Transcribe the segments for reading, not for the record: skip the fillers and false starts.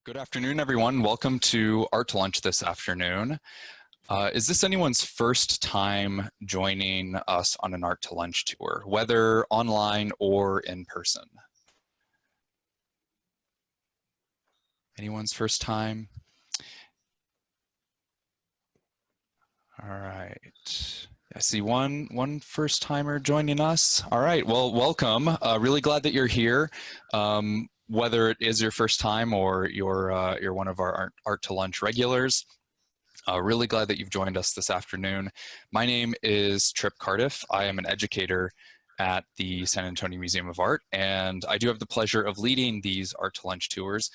Good afternoon, everyone. Welcome to Art to Lunch this afternoon. Is this anyone's first time joining us on an Art to Lunch tour, whether online or in person? Anyone's first time? All right. I see one first timer joining us. All right, well, welcome. Really glad that you're here. Whether it is your first time or you're one of our Art to Lunch regulars, really glad that you've joined us this afternoon. My name is Trip Cardiff. I am an educator at the San Antonio Museum of Art, and I do have the pleasure of leading these Art to Lunch tours.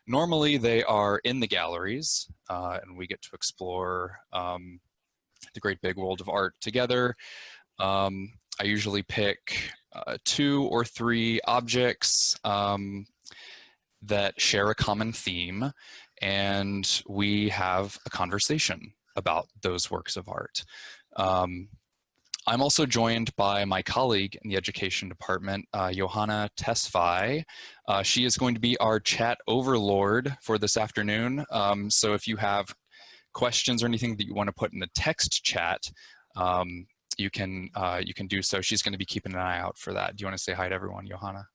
Normally they are in the galleries, and we get to explore the great big world of art together. I usually pick 2 or 3 objects that share a common theme, and we have a conversation about those works of art. I'm also joined by my colleague in the education department, Johanna Tesfaye. She is going to be our chat overlord for this afternoon. So if you have questions or anything that you want to put in the text chat, you can do so. She's going to be keeping an eye out for that. Do you want to say hi to everyone, Johanna?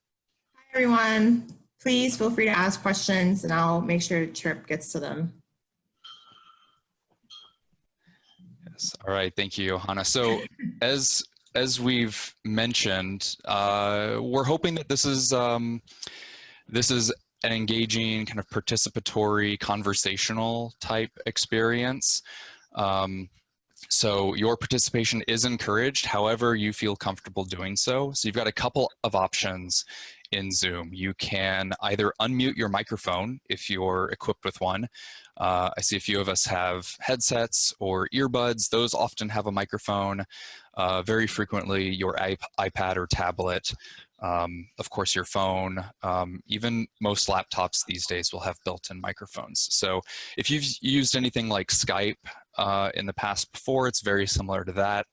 Hi, everyone. Please feel free to ask questions, and I'll make sure Trip gets to them. Yes. All right. Thank you, Johanna. So as we've mentioned, we're hoping that this is an engaging, kind of participatory, conversational type experience. So your participation is encouraged, however you feel comfortable doing so. So you've got a couple of options in Zoom. You can either unmute your microphone if you're equipped with one. I see a few of us have headsets or earbuds. Those often have a microphone. Very frequently your iPad or tablet, of course your phone, even most laptops these days will have built-in microphones. So if you've used anything like Skype in the past before, it's very similar to that.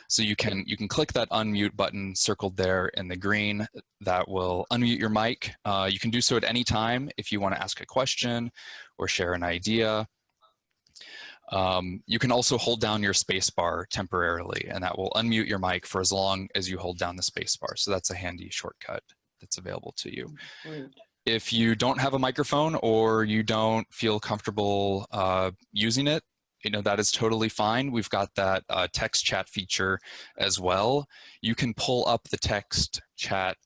So you can click that unmute button circled there in the green. That will unmute your mic. You can do so at any time if you want to ask a question or share an idea. You can also hold down your space bar temporarily, and that will unmute your mic for as long as you hold down the space bar. So that's a handy shortcut that's available to you. Great. If you don't have a microphone or you don't feel comfortable using it, that is totally fine. We've got that text chat feature as well. You can pull up the text chat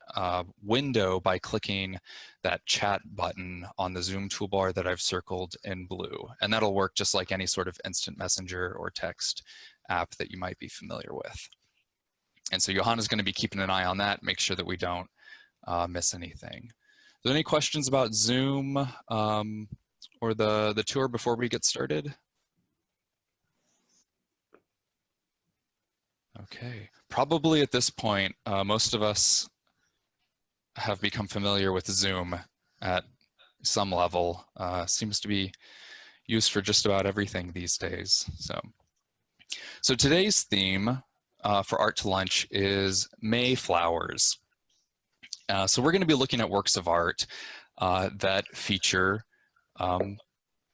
window by clicking that chat button on the Zoom toolbar that I've circled in blue. And that'll work just like any sort of instant messenger or text app that you might be familiar with. And so Johanna's going to be keeping an eye on that, make sure that we don't miss anything. Are there any questions about Zoom or the tour before we get started? Okay, probably at this point, most of us have become familiar with Zoom at some level. Seems to be used for just about everything these days. So today's theme for Art to Lunch is Mayflowers. So we're going to be looking at works of art that feature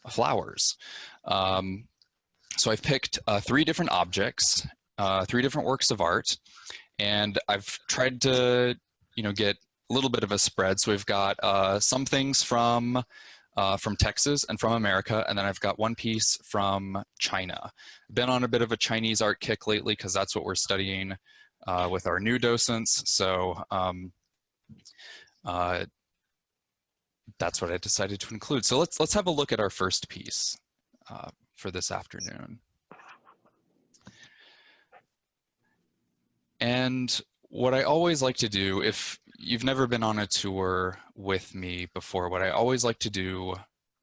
flowers. So I've picked 3 different objects, 3 different works of art, and I've tried to, get a little bit of a spread. So we've got some things from Texas and from America, and then I've got one piece from China. Been on a bit of a Chinese art kick lately because that's what we're studying with our new docents. So that's what I decided to include. So let's have a look at our first piece for this afternoon. And what I always like to do, if you've never been on a tour with me before, what I always like to do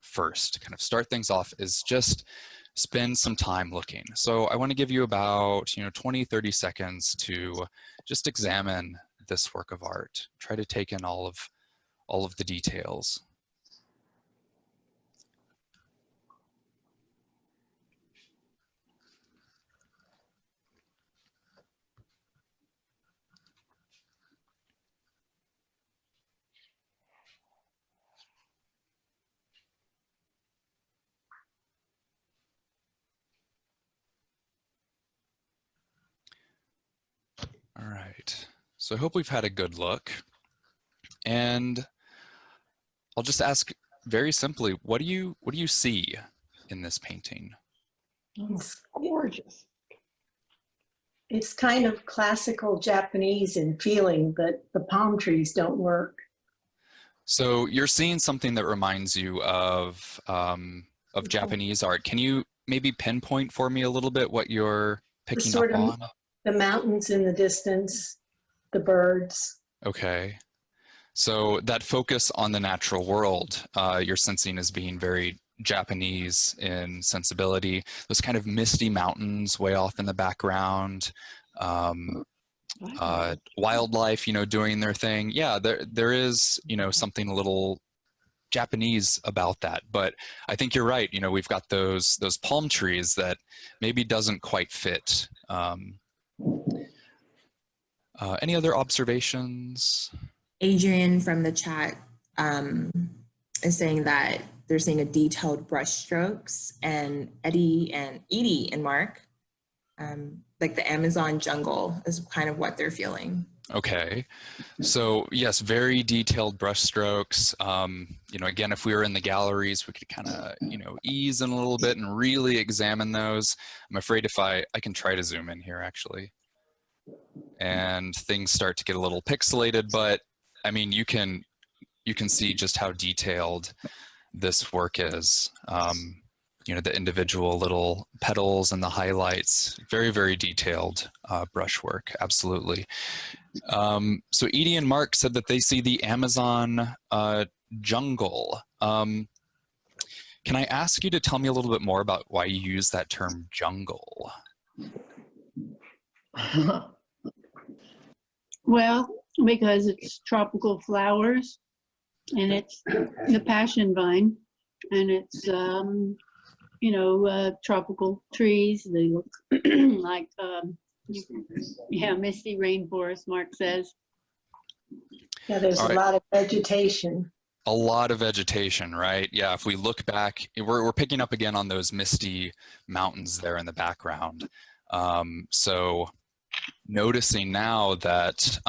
first, kind of start things off, is just spend some time looking. So I want to give you about 20, 30 seconds to just examine this work of art. Try to take in all of the details. So I hope we've had a good look. And I'll just ask very simply, what do you see in this painting? It's gorgeous. It's kind of classical Japanese in feeling, but the palm trees don't work. So you're seeing something that reminds you of Japanese art. Can you maybe pinpoint for me a little bit what you're picking up on? The mountains in the distance, the birds. Okay. So that focus on the natural world, you're sensing as being very Japanese in sensibility. Those kind of misty mountains way off in the background. Wildlife, doing their thing. Yeah, there is, something a little Japanese about that. But I think you're right. We've got those palm trees that maybe doesn't quite fit. Any other observations? Adrian from the chat is saying that they're seeing a detailed brush strokes, and Edie and Mark, like the Amazon jungle is kind of what they're feeling. Okay, so yes, very detailed brush strokes. Again, if we were in the galleries, we could kind of, ease in a little bit and really examine those. I'm afraid if I can try to zoom in here actually, and things start to get a little pixelated, but I mean, you can see just how detailed this work is. The individual little petals and the highlights, very, very detailed brushwork, absolutely. So Edie and Mark said that they see the Amazon jungle. Can I ask you to tell me a little bit more about why you use that term jungle? Well, because it's tropical flowers, and it's the passion vine, and it's tropical trees. They look like misty rainforest, Mark says. Yeah, there's a lot of vegetation. A lot of vegetation, right? Yeah, if we look back, we're picking up again on those misty mountains there in the background. So noticing now that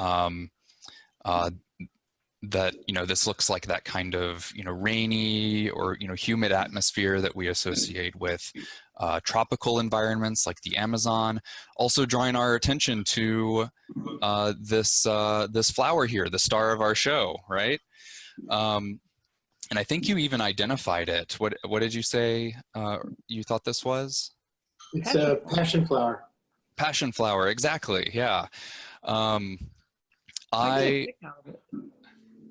this looks like that kind of rainy or humid atmosphere that we associate with tropical environments like the Amazon. Also drawing our attention to this flower here, the star of our show, right? And I think you even identified it. What did you say you thought this was? It's a passion flower. Passion flower, exactly. Yeah.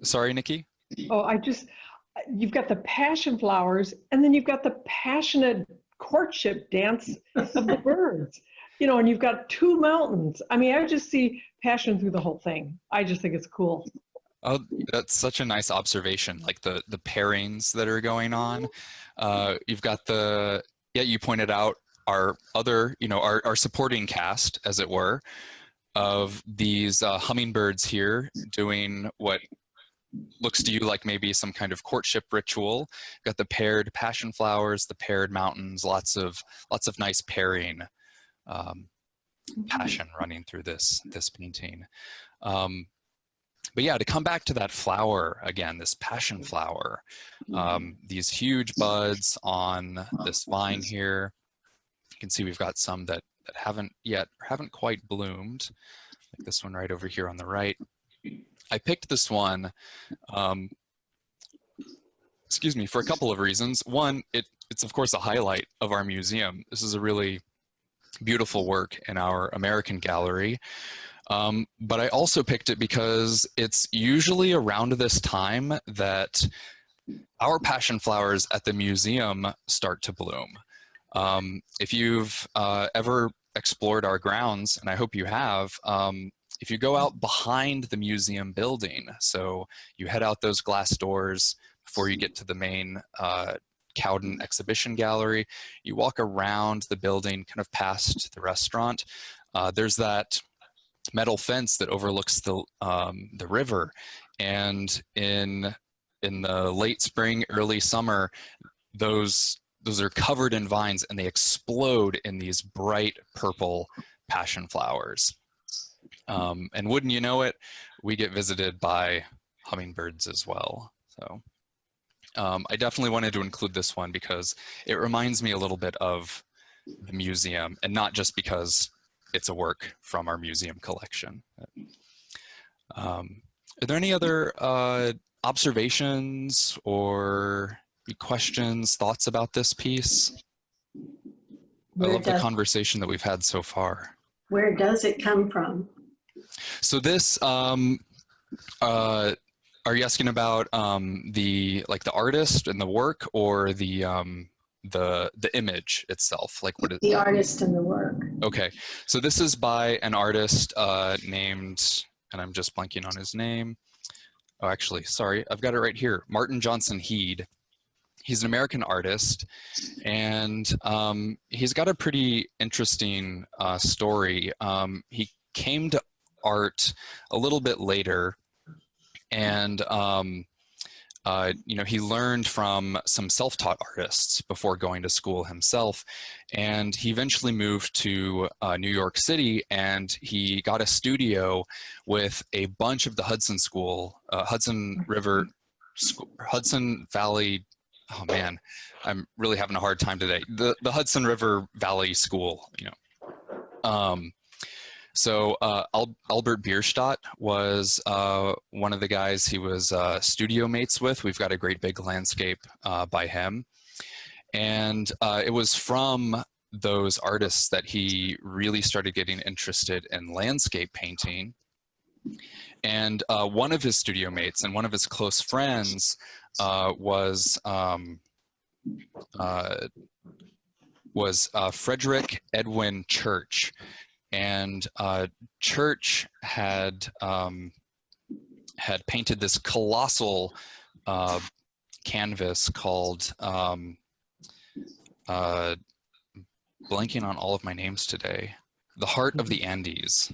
Sorry, Nikki? You've got the passion flowers, and then you've got the passionate courtship dance of the birds, and you've got two mountains. I mean, I just see passion through the whole thing. I just think it's cool. Oh, that's such a nice observation, like the pairings that are going on. You've got you pointed out our other, our supporting cast, as it were, of these hummingbirds here doing what looks to you like maybe some kind of courtship ritual. Got the paired passion flowers, the paired mountains, lots of nice pairing passion running through this painting. But yeah, to come back to that flower again, this passion flower, these huge buds on this vine here. You can see we've got some that haven't quite bloomed, like this one right over here on the right. I picked this one, for a couple of reasons. One, it's of course a highlight of our museum. This is a really beautiful work in our American gallery. But I also picked it because it's usually around this time that our passion flowers at the museum start to bloom. If you've ever explored our grounds, and I hope you have, if you go out behind the museum building, so you head out those glass doors before you get to the main Cowden exhibition gallery, you walk around the building, kind of past the restaurant. There's that metal fence that overlooks the river, and in the late spring, early summer, those are covered in vines, and they explode in these bright purple passion flowers. And wouldn't you know it, we get visited by hummingbirds as well. So I definitely wanted to include this one because it reminds me a little bit of the museum, and not just because it's a work from our museum collection. Are there any other observations or questions, thoughts about this piece? I Where love the does, conversation that we've had so far. where does it come from? So this, are you asking about the artist and the work, or the image itself? Like what is The artist and the work. Okay, so this is by an artist named, and I'm just blanking on his name. Oh, actually, sorry, I've got it right here. Martin Johnson Heed. He's an American artist, and he's got a pretty interesting story. He came to art a little bit later, and he learned from some self-taught artists before going to school himself, and he eventually moved to New York City, and he got a studio with a bunch of the Hudson Valley. Oh man, I'm really having a hard time today. The Hudson River Valley School, So Albert Bierstadt was one of the guys he was studio mates with. We've got a great big landscape by him. And it was from those artists that he really started getting interested in landscape painting. And one of his studio mates and one of his close friends was Frederick Edwin Church. And Church had painted this colossal canvas called, blanking on all of my names today, The Heart of the Andes.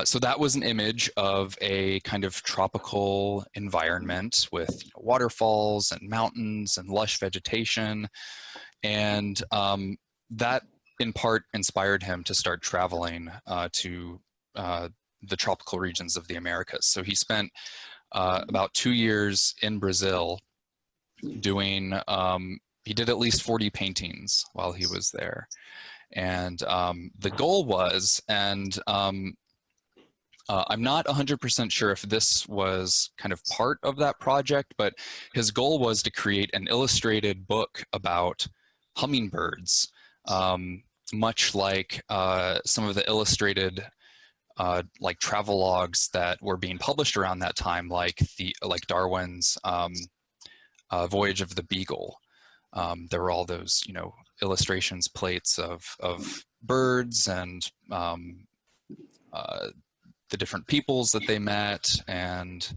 So that was an image of a kind of tropical environment with waterfalls and mountains and lush vegetation. And that in part inspired him to start traveling to the tropical regions of the Americas. So he spent about 2 years in Brazil doing, he did at least 40 paintings while he was there. And the goal was, and I'm not 100% sure if this was kind of part of that project, but his goal was to create an illustrated book about hummingbirds, much like some of the illustrated like travelogues that were being published around that time, like Darwin's Voyage of the Beagle. There were all those, illustrations, plates of birds and the different peoples that they met, and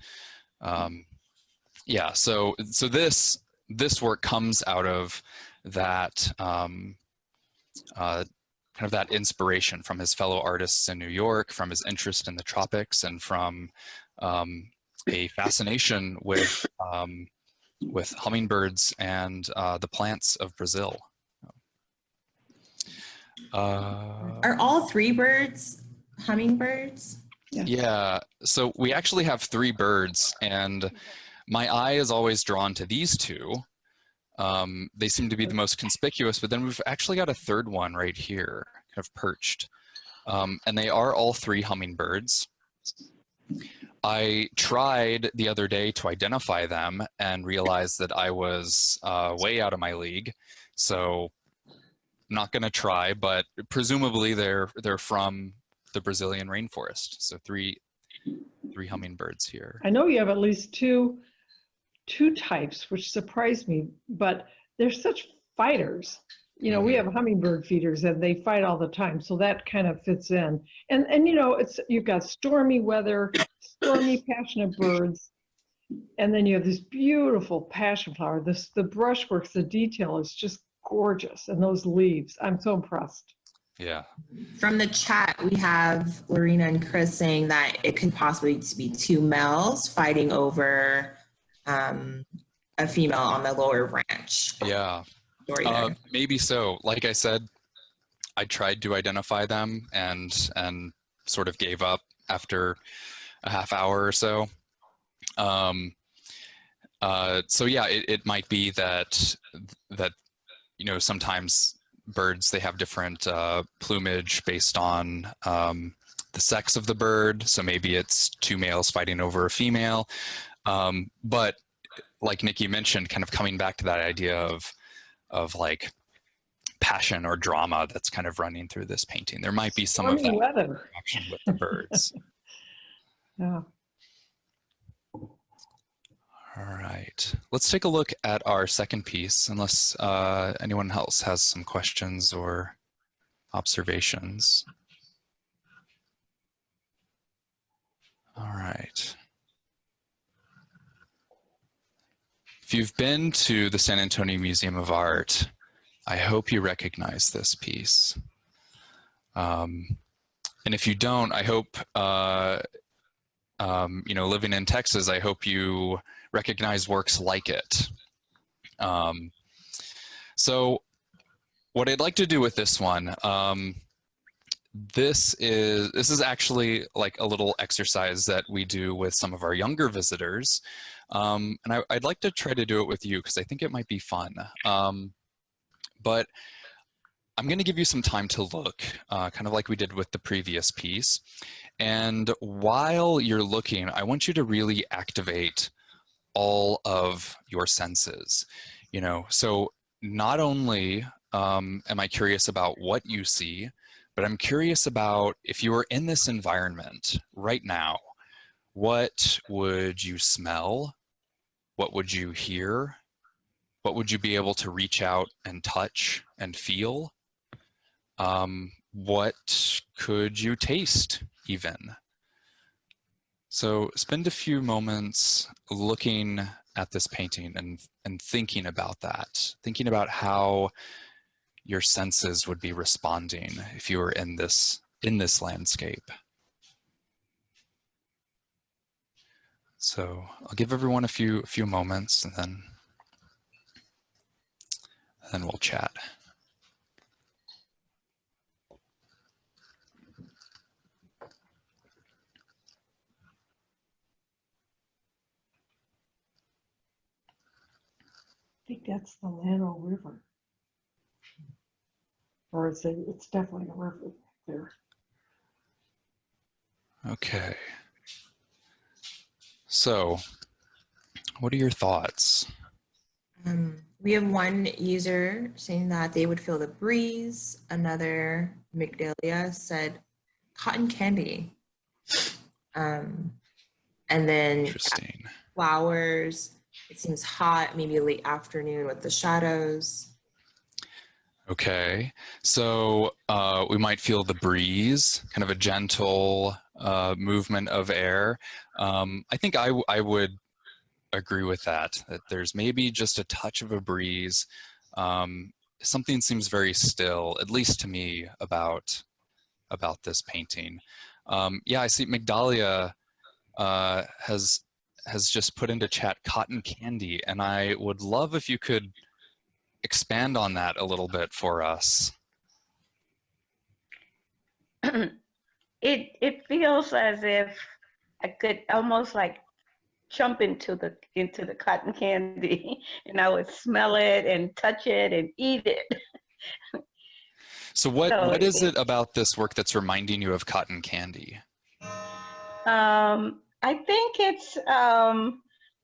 yeah. So this work comes out of that kind of that inspiration from his fellow artists in New York, from his interest in the tropics, and from a fascination with hummingbirds and the plants of Brazil. Are all three birds hummingbirds? Yeah, so we actually have 3 birds, and my eye is always drawn to these 2. They seem to be the most conspicuous, but then we've actually got a 3rd one right here, kind of perched. And they are all 3 hummingbirds. I tried the other day to identify them and realized that I was way out of my league. So I'm not gonna try, but presumably they're from the Brazilian rainforest. So three hummingbirds here. I know you have at least two types, which surprised me, but they're such fighters. We have hummingbird feeders and they fight all the time. So that kind of fits in. And you've got stormy weather, stormy passionate birds. And then you have this beautiful passion flower. The brushwork, the detail is just gorgeous. And those leaves, I'm so impressed. Yeah. From the chat, we have Lorena and Chris saying that it could possibly be 2 males fighting over a female on the lower branch. Yeah. Maybe so. Like I said, I tried to identify them and sort of gave up after a half hour or so. So yeah, it might be that sometimes birds, they have different plumage based on the sex of the bird. So maybe it's two males fighting over a female. But like Nikki mentioned, kind of coming back to that idea of like passion or drama that's kind of running through this painting. There might be some of Stormy that weather. interaction with the birds. Yeah. All right, let's take a look at our second piece, unless anyone else has some questions or observations. All right. If you've been to the San Antonio Museum of Art, I hope you recognize this piece. And if you don't, I hope, living in Texas, I hope you recognize works like it. So what I'd like to do with this one, this is actually like a little exercise that we do with some of our younger visitors. And I'd like to try to do it with you because I think it might be fun. But I'm going to give you some time to look, kind of like we did with the previous piece. And while you're looking, I want you to really activate all of your senses. So not only am I curious about what you see, but I'm curious about if you were in this environment right now, what would you smell? What would you hear? What would you be able to reach out and touch and feel? What could you taste even? So spend a few moments looking at this painting and thinking about that, thinking about how your senses would be responding if you were in this landscape. So I'll give everyone a few moments and then we'll chat. I think that's the Llano River. Or it's definitely a river there. Okay. So, what are your thoughts? We have one user saying that they would feel the breeze. Another, Migdalia, said cotton candy. And then Interesting. flowers, it seems hot, maybe late afternoon with the shadows. Okay, so we might feel the breeze, kind of a gentle movement of air. I think I would agree with that there's maybe just a touch of a breeze. Something seems very still, at least to me, about this painting. Yeah, I see Migdalia has just put into chat cotton candy, and I would love if you could expand on that a little bit for us. It feels as if I could almost like jump into the cotton candy and I would smell it and touch it and eat it. So what is it about this work that's reminding you of cotton candy? I think it's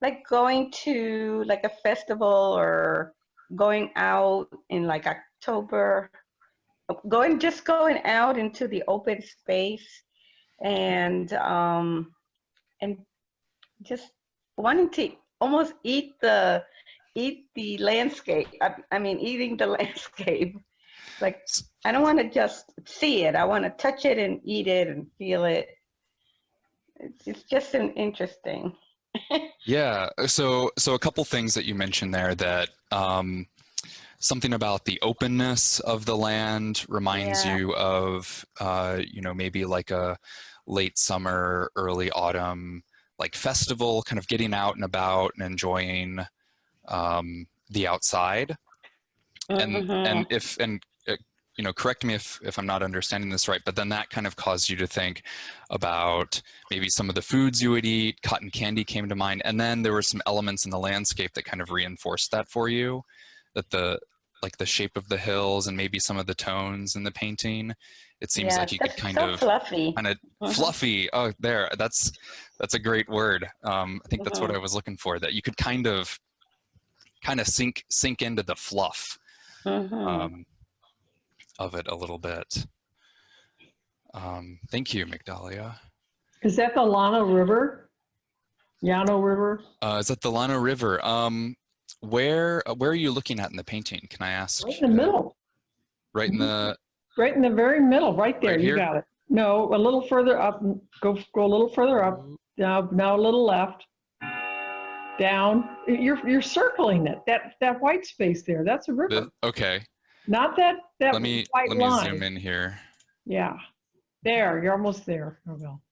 like going to like a festival or going out in like October, just going out into the open space and just wanting to almost eat the landscape. I mean, eating the landscape. Like, I don't want to just see it. I want to touch it and eat it and feel it. It's just an interesting. Yeah, so a couple things that you mentioned there, that something about the openness of the land reminds you of maybe like a late summer, early autumn, like festival, kind of getting out and about and enjoying the outside. And you know, correct me if I'm not understanding this right, but then that kind of caused you to think about maybe some of the foods you would eat. Cotton candy came to mind, and then there were some elements in the landscape that kind of reinforced that for you, that the shape of the hills and maybe some of the tones in the painting. It seems Yeah, like you could just so fluffy. fluffy. Oh, that's a great word. I think that's what I was looking for. That you could kind of sink into the fluff of it a little bit. Thank you, Migdalia. Is that the Llano River? Llano River? Is that the Llano River? Where are you looking at in the painting? Can I ask? Right in the middle. Right in the. Right in the very middle, right there. Right You here? got it. No, a little further up. Go a little further up. Now a little left. Down. You're circling it. That white space there. That's a river. Okay. Not that Let me line. zoom in here. Yeah. There. You're almost there. Oh, well.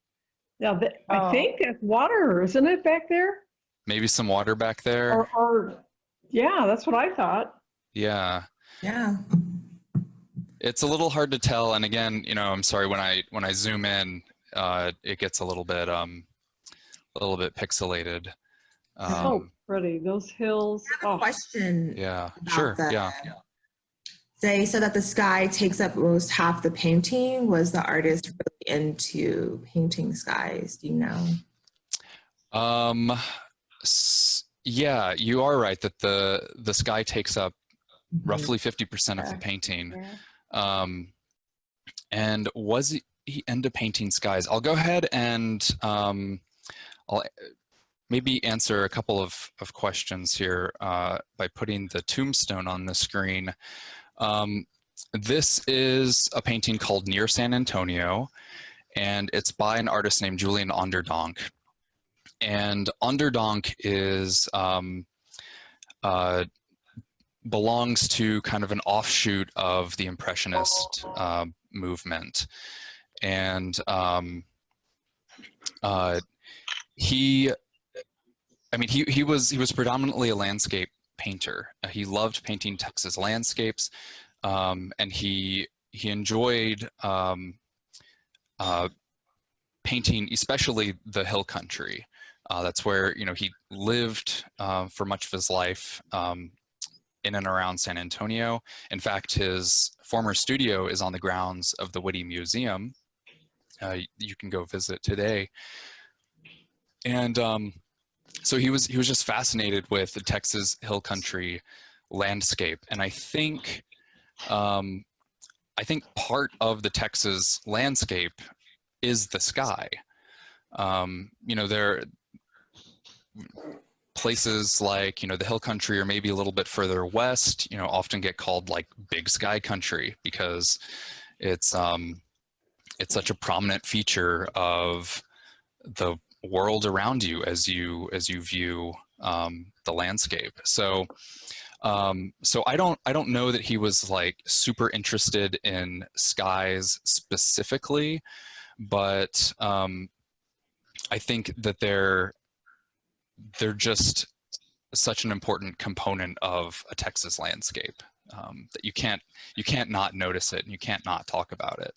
Now Oh. I think that's water, isn't it, back there? Maybe some water back there. Or yeah, that's what I thought. Yeah. Yeah. It's a little hard to tell, and again, you know, I'm sorry, when I zoom in, it gets a little bit pixelated. So pretty. Those hills. I have a question. Yeah, about sure, the- yeah. They said that the sky takes up most half the painting. Was the artist really into painting skies? Do you know? Yeah, you are right that the sky takes up roughly 50% of the painting. Yeah. And was he into painting skies? I'll go ahead and I'll maybe answer a couple of questions here by putting the tombstone on the screen. This is a painting called Near San Antonio, and it's by an artist named Julian Onderdonk. And Onderdonk is belongs to kind of an offshoot of the Impressionist movement, and he was predominantly a landscape painter. He loved painting Texas landscapes, and he enjoyed painting, especially the hill country. That's where, you know, he lived for much of his life, in and around San Antonio. In fact, his former studio is on the grounds of the Whitty Museum. You can go visit today. And so he was just fascinated with the Texas hill country landscape. And I think part of the Texas landscape is the sky. You know, there places like, you know, the hill country or maybe a little bit further west, you know, often get called like big sky country because it's such a prominent feature of the world around you as you view the landscape. So I don't know that he was like super interested in skies specifically, but I think that they're just such an important component of a Texas landscape that you can't not notice it and you can't not talk about it.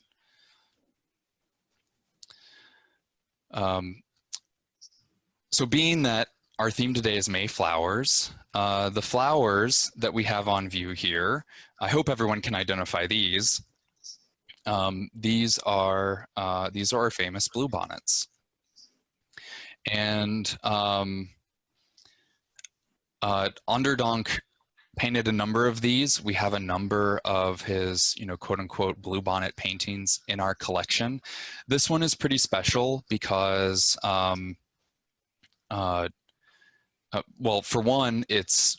So being that our theme today is May flowers, the flowers that we have on view here, I hope everyone can identify these. These are our famous bluebonnets. And Onderdonk painted a number of these. We have a number of his, you know, quote unquote bluebonnet paintings in our collection. This one is pretty special because, well, for one, it's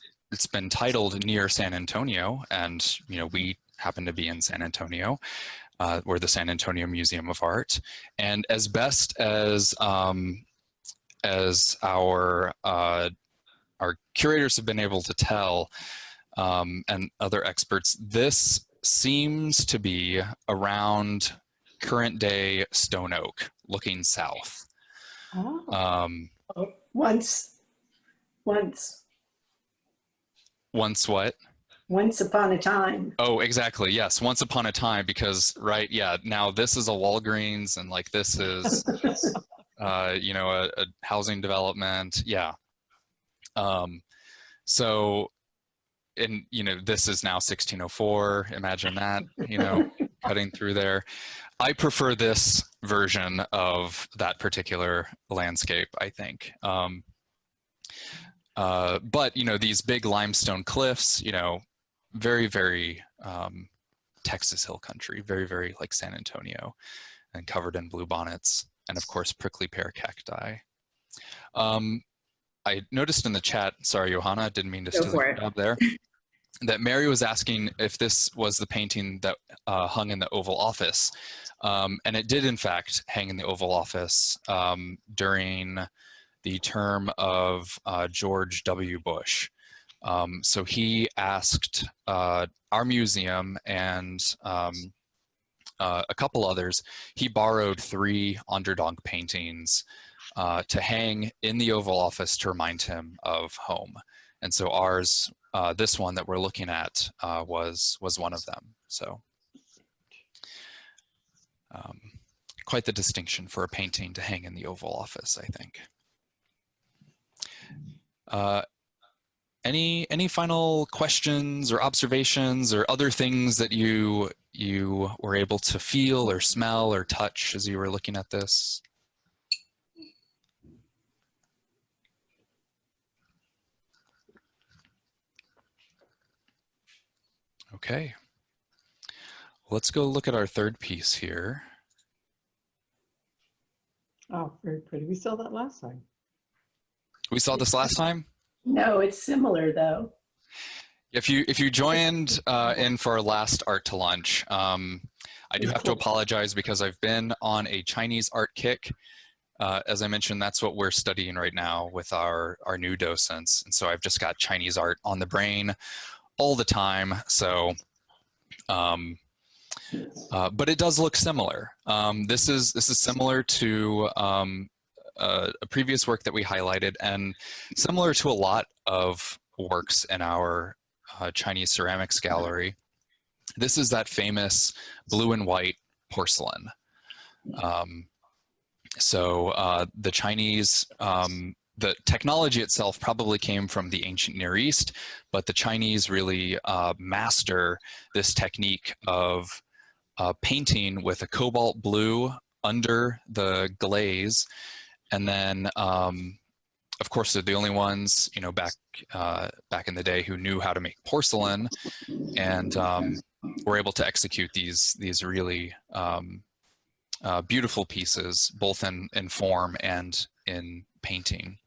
been titled Near San Antonio, and you know, we happen to be in San Antonio. We're the San Antonio Museum of Art, and as best as our curators have been able to tell, and other experts, this seems to be around current day Stone Oak, looking south. Once Once what? Once upon a time. Oh, exactly. Yes. Once upon a time, because, right. Yeah. Now this is a Walgreens and like this is, you know, a housing development. Yeah. So, and, you know, this is now 1604. Imagine that, you know, cutting through there. I prefer this version of that particular landscape, I think. But, you know, these big limestone cliffs, you know, very, very Texas Hill Country, very, very like San Antonio, and covered in bluebonnets, and of course, prickly pear cacti. I noticed in the chat, sorry, Johanna, didn't mean to Go steal for your it. job there, that Mary was asking if this was the painting that hung in the Oval Office. And it did, in fact, hang in the Oval Office during the term of George W. Bush. So he asked our museum and a couple others, he borrowed 3 Onderdonk paintings to hang in the Oval Office to remind him of home. And so ours, this one that we're looking at was one of them. So quite the distinction for a painting to hang in the Oval Office, I think. Any final questions or observations or other things that you were able to feel or smell or touch as you were looking at this? Okay. Let's go look at our third piece here. Oh, very pretty. We saw that last time. We saw this last time? No, it's similar though. If you joined in for our last Art to Lunch, I do have to apologize because I've been on a Chinese art kick. As I mentioned, that's what we're studying right now with our new docents. And so I've just got Chinese art on the brain all the time. So, but it does look similar. This is similar to a previous work that we highlighted, and similar to a lot of works in our Chinese ceramics gallery. This is that famous blue and white porcelain. So the Chinese, the technology itself probably came from the ancient Near East, but the Chinese really master this technique of painting with a cobalt blue under the glaze. And then, of course, they're the only ones, you know, back in the day who knew how to make porcelain, and were able to execute these really beautiful pieces, both in form and in painting.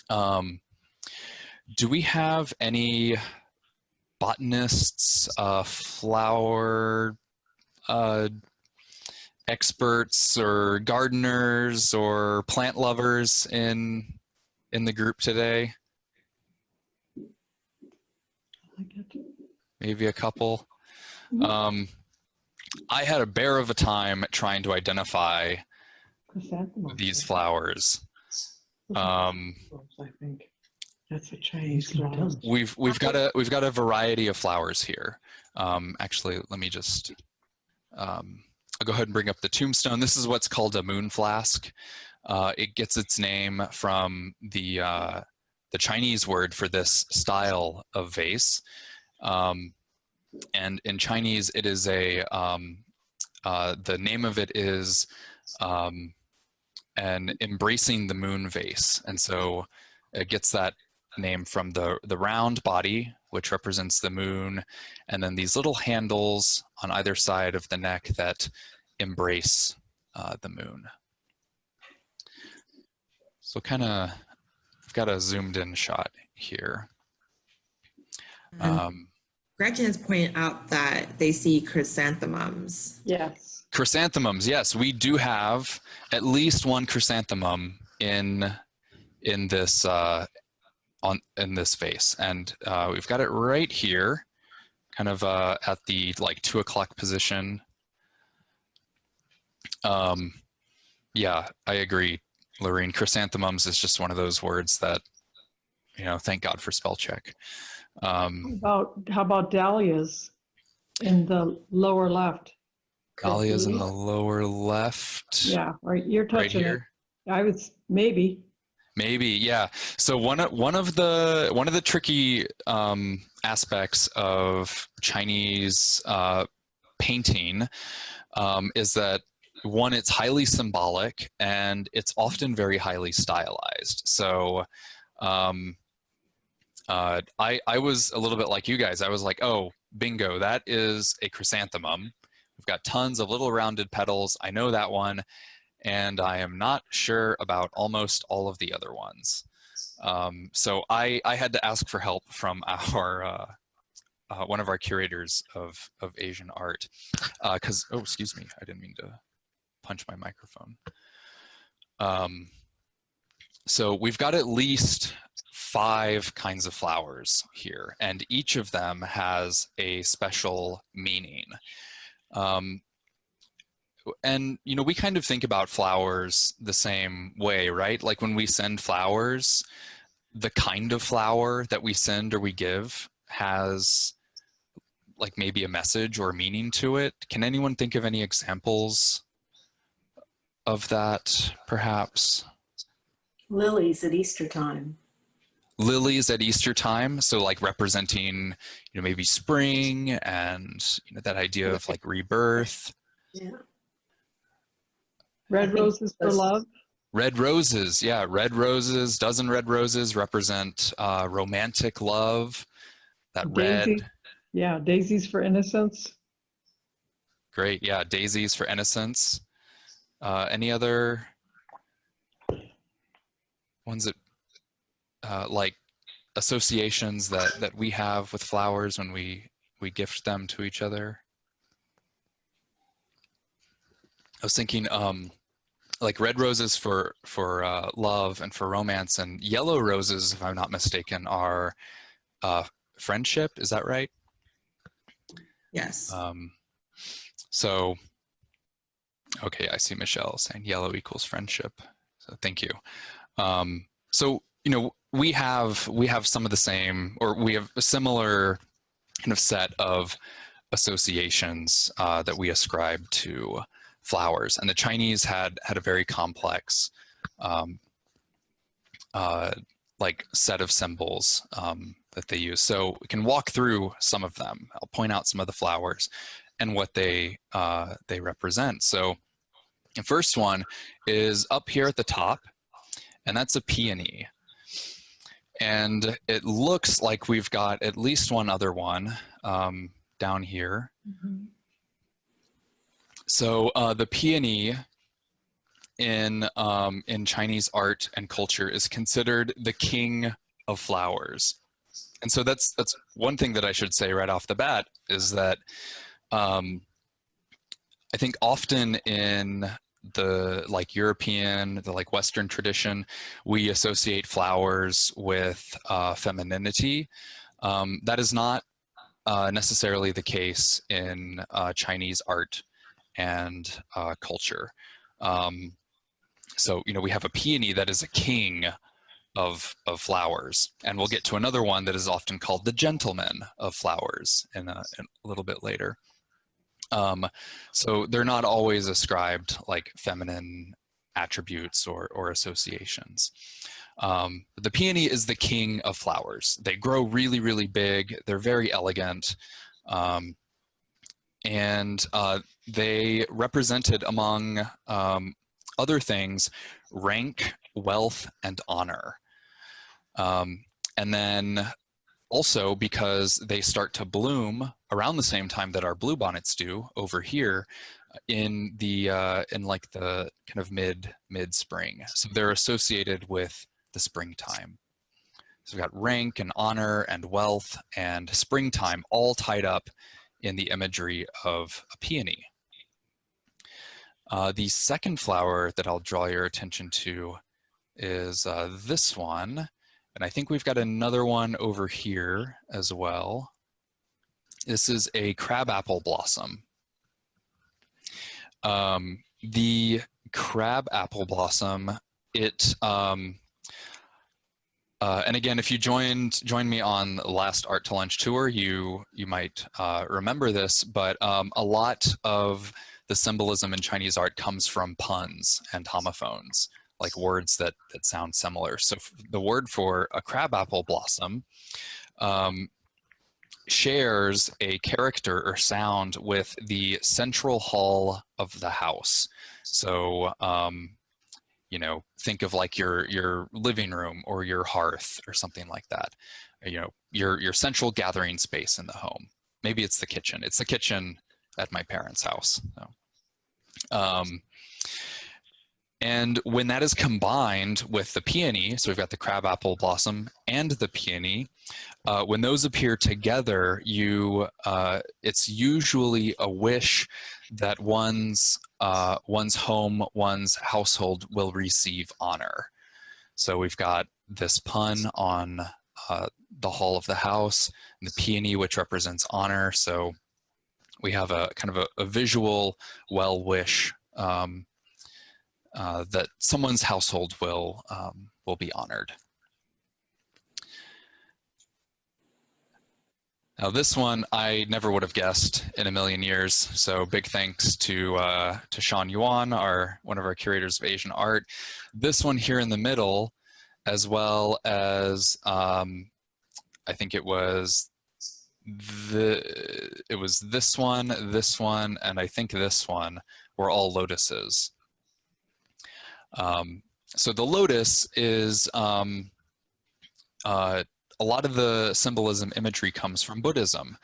Do we have any botanists, flower experts, or gardeners, or plant lovers in the group today? Maybe a couple. I had a bear of a time trying to identify these flowers. I think that's a Chinese flower. We've got a variety of flowers here. Actually, let me just I'll go ahead and bring up the tombstone. This is what's called a moon flask. It gets its name from the Chinese word for this style of vase. And in Chinese, it is the name of it is an embracing the moon vase. And so it gets that name from the round body, which represents the moon, and then these little handles on either side of the neck that embrace the moon. So kind of, I've got a zoomed in shot here. Gretchen has pointed out that they see chrysanthemums. Yes. Chrysanthemums, yes, we do have at least one chrysanthemum in this in this vase, and we've got it right here, kind of at the like 2 o'clock position. Yeah, I agree, Lorene. Chrysanthemums is just one of those words that, you know, thank God for spell check. How about dahlias in the lower left? Dahlias in the lower left. Yeah, right. You're Right touching it. here. I would maybe. Maybe, yeah. So one of the tricky aspects of Chinese painting is that one, it's highly symbolic and it's often very highly stylized. So I was a little bit like you guys. I was like, oh, bingo, that is a chrysanthemum. We've got tons of little rounded petals. I know that one. And I am not sure about almost all of the other ones. So I had to ask for help from our one of our curators of Asian art, because oh, excuse me, I didn't mean to punch my microphone. So we've got at least 5 kinds of flowers here, and each of them has a special meaning. And you know, we kind of think about flowers the same way, right? Like when we send flowers, the kind of flower that we send or we give has like maybe a message or a meaning to it. Can anyone think of any examples of that, perhaps? Lilies at Easter time. Lilies at Easter time, so like representing, you know, maybe spring and, you know, that idea of like rebirth. Yeah. Red roses for love. Red roses, yeah, red roses, dozen red roses represent romantic love. That Daisy. red. Yeah, daisies for innocence. Great, yeah, daisies for innocence. Any other ones that like associations that we have with flowers when we gift them to each other? I was thinking like red roses for love and for romance, and yellow roses, if I'm not mistaken, are friendship. Is that right? Yes. So, okay, I see Michelle saying yellow equals friendship. So thank you. So, you know, we have some of the same, or we have a similar kind of set of associations that we ascribe to flowers, and the Chinese had a very complex like set of symbols that they use. So we can walk through some of them. I'll point out some of the flowers and what they represent. So the first one is up here at the top, and that's a peony. And it looks like we've got at least one other one down here. Mm-hmm. So the peony in Chinese art and culture is considered the king of flowers. And so that's one thing that I should say right off the bat, is that I think often in the like European, the like Western tradition, we associate flowers with femininity. That is not necessarily the case in Chinese art and culture. So, you know, we have a peony that is a king of flowers, and we'll get to another one that is often called the gentleman of flowers in a little bit later. So they're not always ascribed like feminine attributes or associations. The peony is the king of flowers. They grow really, really big. They're very elegant. And they represented, among other things, rank, wealth, and honor. And then also, because they start to bloom around the same time that our bluebonnets do over here in the in like the kind of mid spring. So they're associated with the springtime. So we've got rank and honor and wealth and springtime all tied up in the imagery of a peony. The second flower that I'll draw your attention to is this one. And I think we've got another one over here as well. This is a crabapple blossom. The crabapple blossom, it And again, if you joined me on the last Art to Lunch tour, you might remember this, but a lot of the symbolism in Chinese art comes from puns and homophones, like words that sound similar. So the word for a crabapple blossom shares a character or sound with the central hall of the house. So you know, think of like your living room or your hearth or something like that. You know, your central gathering space in the home. Maybe it's the kitchen. It's the kitchen at my parents' house. So, and when that is combined with the peony, so we've got the crabapple blossom and the peony, when those appear together, it's usually a wish that one's home, one's household will receive honor. So we've got this pun on the hall of the house, and the peony, which represents honor. So we have a kind of a visual well wish that someone's household will be honored. Now this one I never would have guessed in a million years. So big thanks to Sean Yuan, one of our curators of Asian art. This one here in the middle, as well as I think it was this one, and I think this one were all lotuses. So the lotus is a lot of the symbolism imagery comes from Buddhism.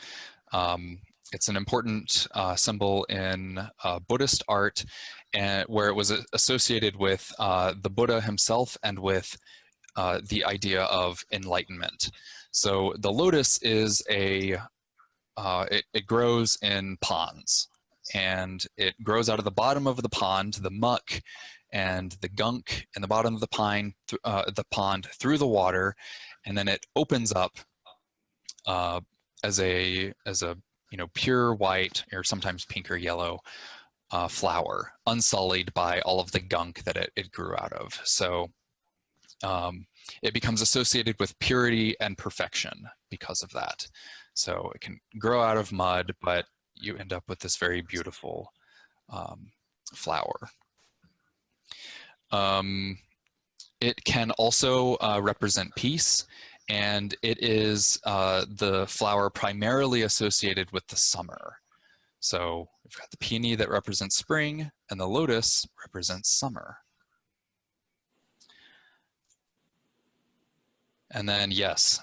It's an important symbol in Buddhist art, and where it was associated with the Buddha himself and with the idea of enlightenment. So the lotus is it grows in ponds, and it grows out of the bottom of the pond, the muck and the gunk in the bottom of the pond through the water, and then it opens up as a pure white or sometimes pink or yellow flower, unsullied by all of the gunk that it grew out of. So it becomes associated with purity and perfection because of that. So it can grow out of mud, but you end up with this very beautiful flower. It can also represent peace, and it is the flower primarily associated with the summer. So we've got the peony that represents spring, and the lotus represents summer. And then, yes,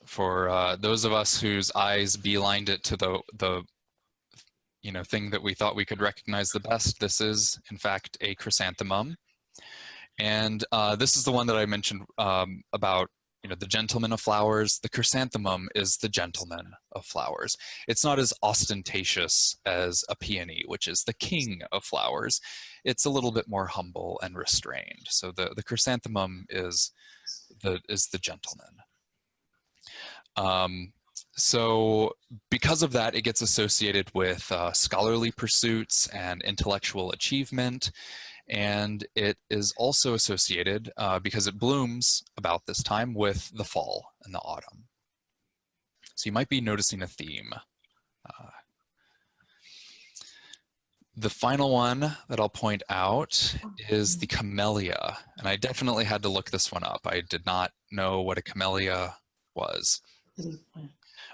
for those of us whose eyes beelined it to the thing that we thought we could recognize the best, this is, in fact, a chrysanthemum. And this is the one that I mentioned about, the gentleman of flowers. The chrysanthemum is the gentleman of flowers. It's not as ostentatious as a peony, which is the king of flowers. It's a little bit more humble and restrained. So the chrysanthemum is the gentleman. So because of that, it gets associated with scholarly pursuits and intellectual achievement. And it is also associated, because it blooms about this time, with the fall and the autumn. So you might be noticing a theme. The final one that I'll point out is the camellia. And I definitely had to look this one up. I did not know what a camellia was.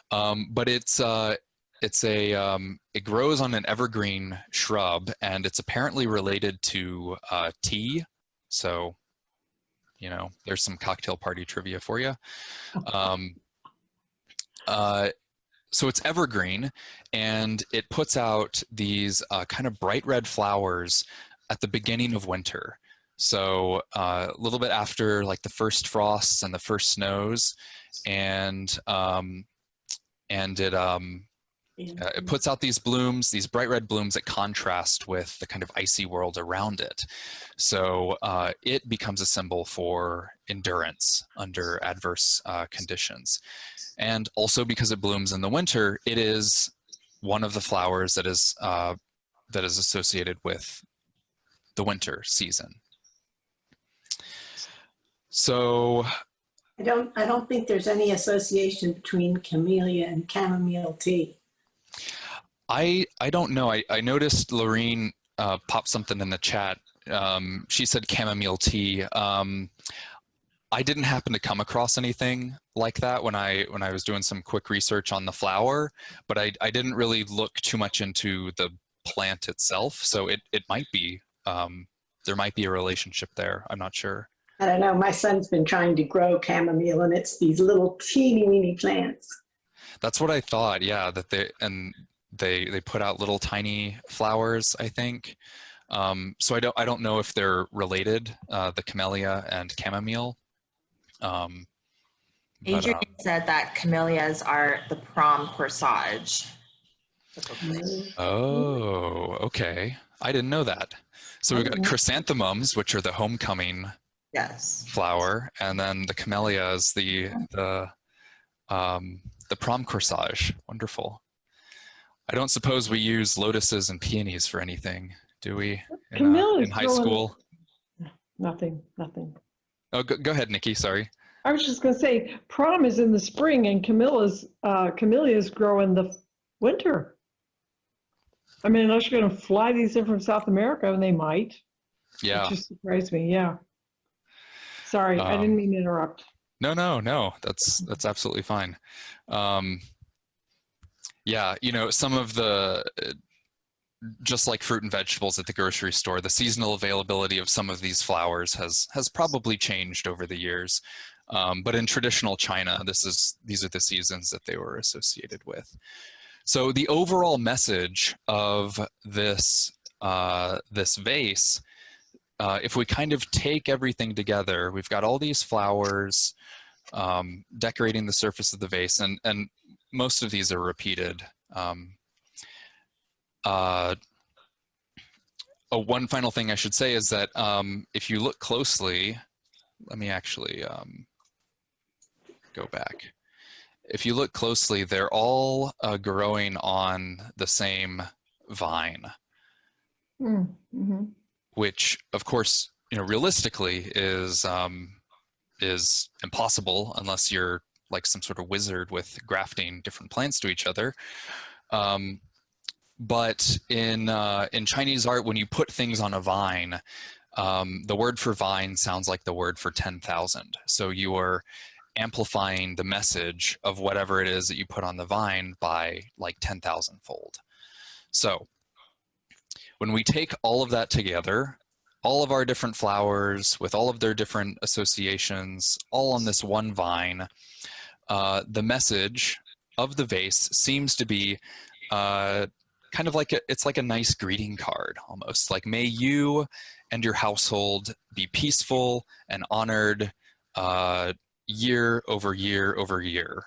But it grows on an evergreen shrub, and it's apparently related to tea. So, there's some cocktail party trivia for you. So it's evergreen, and it puts out these kind of bright red flowers at the beginning of winter. So a little bit after like the first frosts and the first snows, and it puts out these blooms, these bright red blooms that contrast with the kind of icy world around it. So it becomes a symbol for endurance under adverse conditions. And also because it blooms in the winter, it is one of the flowers that is associated with the winter season. So I don't think there's any association between camellia and chamomile tea. I don't know. I noticed Lorene popped something in the chat. She said chamomile tea. I didn't happen to come across anything like that when I was doing some quick research on the flower, but I didn't really look too much into the plant itself. So it might be, there might be a relationship there. I'm not sure. I don't know. My son's been trying to grow chamomile, and it's these little teeny weeny plants. That's what I thought. Yeah, that they put out little tiny flowers, I think. So I don't know if they're related, the camellia and chamomile. Adrian said that camellias are the prom corsage. Oh, okay. I didn't know that. So we've got chrysanthemums, which are the homecoming Yes. flower, and then the camellia is the prom corsage. Wonderful. I don't suppose we use lotuses and peonies for anything, do we? In high school? Nothing. Oh, go ahead, Nikki. Sorry. I was just going to say, prom is in the spring and camellias grow in the winter. I mean, unless you're going to fly these in from South America, and they might. Yeah. It just surprised me. Yeah. Sorry, I didn't mean to interrupt. No. That's absolutely fine. Yeah, some of the, just like fruit and vegetables at the grocery store, the seasonal availability of some of these flowers has probably changed over the years. But in traditional China, these are the seasons that they were associated with. So the overall message of this vase, if we kind of take everything together, we've got all these flowers decorating the surface of the vase, and most of these are repeated. One final thing I should say is that if you look closely, let me actually go back. If you look closely, they're all growing on the same vine, which, of course, realistically is impossible unless you're like some sort of wizard with grafting different plants to each other. But in Chinese art, when you put things on a vine, the word for vine sounds like the word for 10,000. So you are amplifying the message of whatever it is that you put on the vine by like 10,000-fold. So when we take all of that together, all of our different flowers with all of their different associations, all on this one vine, the message of the vase seems to be kind of like it's like a nice greeting card almost. Like, may you and your household be peaceful and honored year over year over year.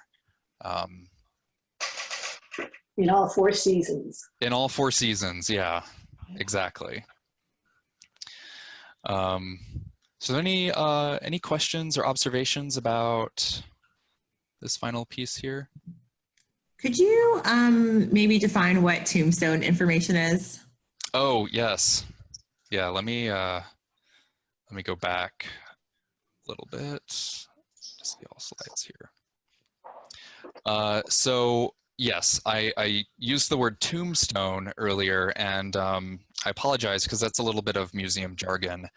In all 4 seasons. In all 4 seasons, yeah, exactly. So any questions or observations about this final piece here? Could you maybe define what tombstone information is? Oh, yes. Yeah, let me go back a little bit. Just see all slides here. So yes, I used the word tombstone earlier, and I apologize because that's a little bit of museum jargon.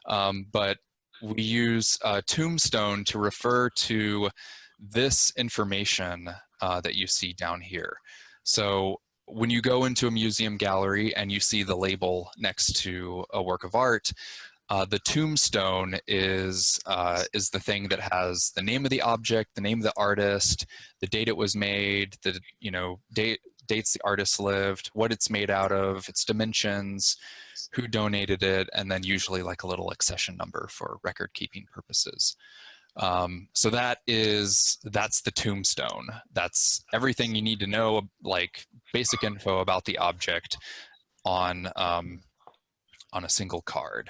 But we use tombstone to refer to this information that you see down here. So when you go into a museum gallery and you see the label next to a work of art, the tombstone is the thing that has the name of the object, the name of the artist, the date it was made, the dates the artist lived, what it's made out of, its dimensions, who donated it, and then usually like a little accession number for record keeping purposes. So that's the tombstone. That's everything you need to know, like basic info about the object on a single card.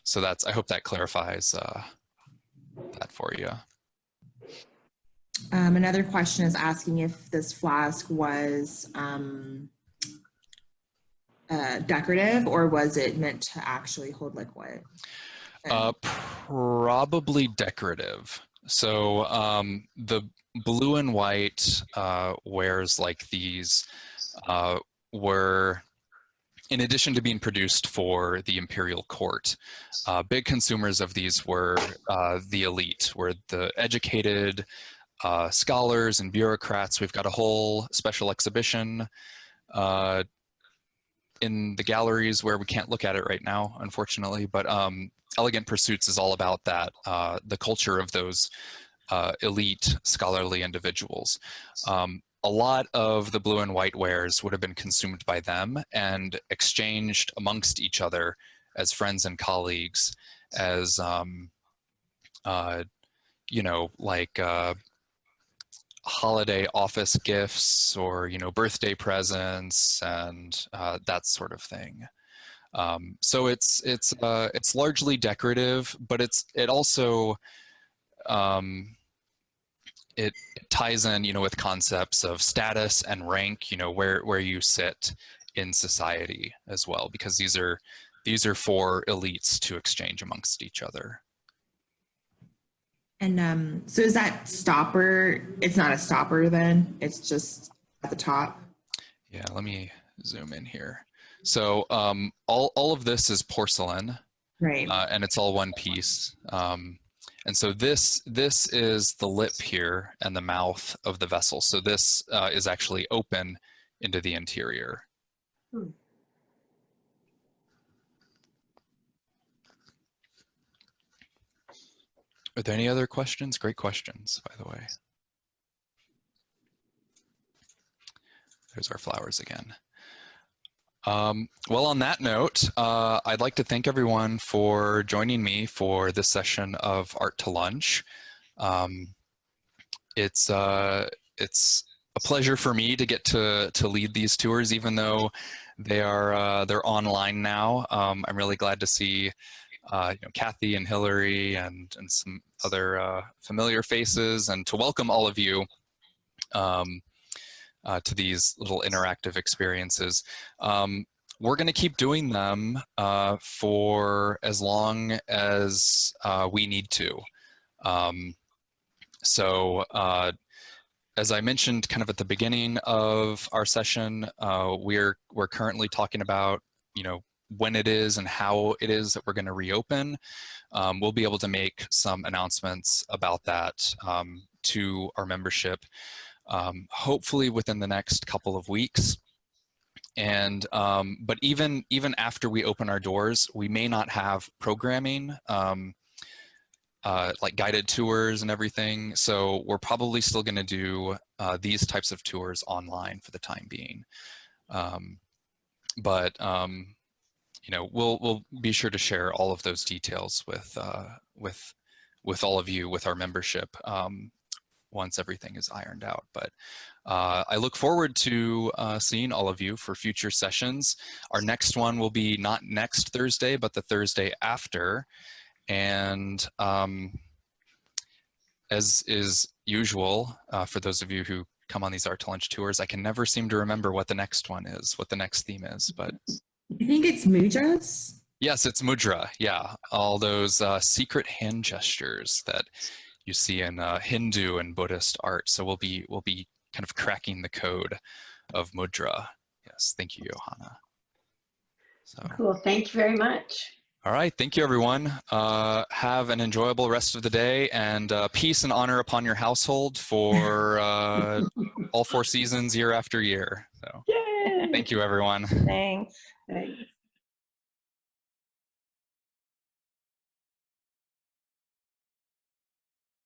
So I hope that clarifies that for you. Another question is asking if this flask was decorative, or was it meant to actually hold liquid? Probably decorative. So the blue and white wares like these were, in addition to being produced for the imperial court, big consumers of these were the elite, were the educated scholars and bureaucrats. We've got a whole special exhibition in the galleries where we can't look at it right now, unfortunately, but Elegant Pursuits is all about that, the culture of those elite scholarly individuals. A lot of the blue and white wares would have been consumed by them and exchanged amongst each other as friends and colleagues, as, you know, like holiday office gifts or, you know, birthday presents and that sort of thing. So it's largely decorative, but it also it ties in, you know, with concepts of status and rank, you know, where you sit in society as well, because these are for elites to exchange amongst each other. And so is that stopper? It's not a stopper then. It's just at the top. Yeah, let me zoom in here. So all of this is porcelain, Right. and it's all one piece. And so this is the lip here and the mouth of the vessel. So this is actually open into the interior. Are there any other questions? Great questions, by the way. There's our flowers again. Well, on that note, I'd like to thank everyone for joining me for this session of Art to Lunch. It's a pleasure for me to get to lead these tours, even though they're online now. I'm really glad to see you know, Kathy and Hillary and some other familiar faces, and to welcome all of you to these little interactive experiences. We're going to keep doing them for as long as we need to. So as I mentioned kind of at the beginning of our session, we're currently talking about, you know, when it is and how it is that we're going to reopen. We'll be able to make some announcements about that to our membership, hopefully within the next couple of weeks. And but even after we open our doors, we may not have programming like guided tours and everything. So we're probably still going to do these types of tours online for the time being. But you know, we'll be sure to share all of those details with all of you, with our membership, once everything is ironed out. But I look forward to seeing all of you for future sessions. Our next one will be not next Thursday, but the Thursday after. And as is usual, for those of you who come on these Art to Lunch tours, I can never seem to remember what the next one is, what the next theme is, but I think it's mudras. yes, it's mudra. Yeah, all those secret hand gestures that you see in Hindu and Buddhist art. So we'll be kind of cracking the code of mudra. Yes, thank you, Johanna. So Cool. Thank you very much. all right, thank you, everyone. Have an enjoyable rest of the day, and peace and honor upon your household for all 4 seasons, year after year. So Yay! thank you, everyone. Thanks. Thanks.